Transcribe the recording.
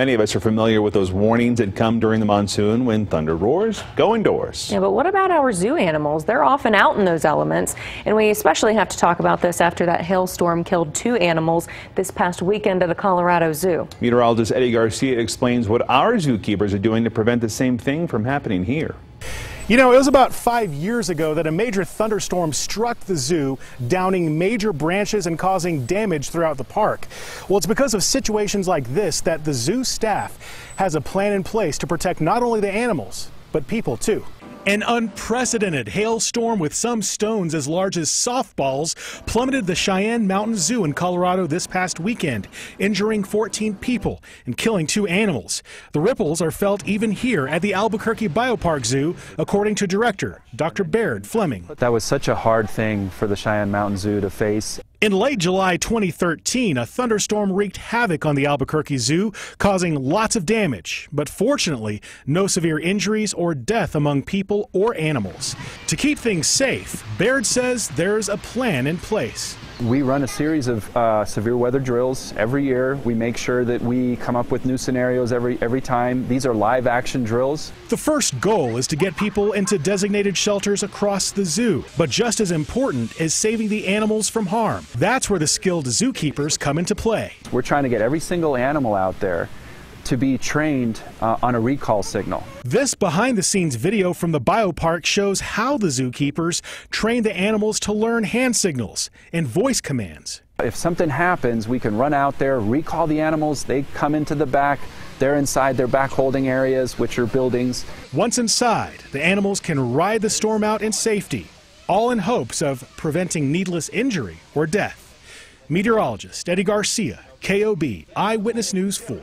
Many of us are familiar with those warnings that come during the monsoon when thunder roars. Go indoors. Yeah, but what about our zoo animals? They're often out in those elements, and we especially have to talk about this after that hailstorm killed 2 animals this past weekend at the Colorado Zoo. Meteorologist Eddie Garcia explains what our zookeepers are doing to prevent the same thing from happening here. You know, it was about 5 years ago that a major thunderstorm struck the zoo, downing major branches and causing damage throughout the park. Well, it's because of situations like this that the zoo staff has a plan in place to protect not only the animals, but people too. An unprecedented hailstorm with some stones as large as softballs plummeted the Cheyenne Mountain Zoo in Colorado this past weekend, injuring 14 people and killing 2 animals. The ripples are felt even here at the Albuquerque Biopark Zoo, according to director Dr. Baird Fleming. That was such a hard thing for the Cheyenne Mountain Zoo to face. In late July 2013, a thunderstorm wreaked havoc on the Albuquerque Zoo, causing lots of damage. But fortunately, no severe injuries or death among people or animals. To keep things safe, Baird says there's a plan in place. We run a series of severe weather drills every year. We make sure that we come up with new scenarios every time. These are live action drills. The first goal is to get people into designated shelters across the zoo. But just as important is saving the animals from harm. That's where the skilled zookeepers come into play. We're trying to get every single animal out there to be trained on a recall signal. This behind-the-scenes video from the biopark shows how the zookeepers train the animals to learn hand signals and voice commands. If something happens, we can run out there, recall the animals, they come into the back, they're inside their back holding areas, which are buildings. Once inside, the animals can ride the storm out in safety, all in hopes of preventing needless injury or death. Meteorologist Eddie Garcia, KOB Eyewitness News 4.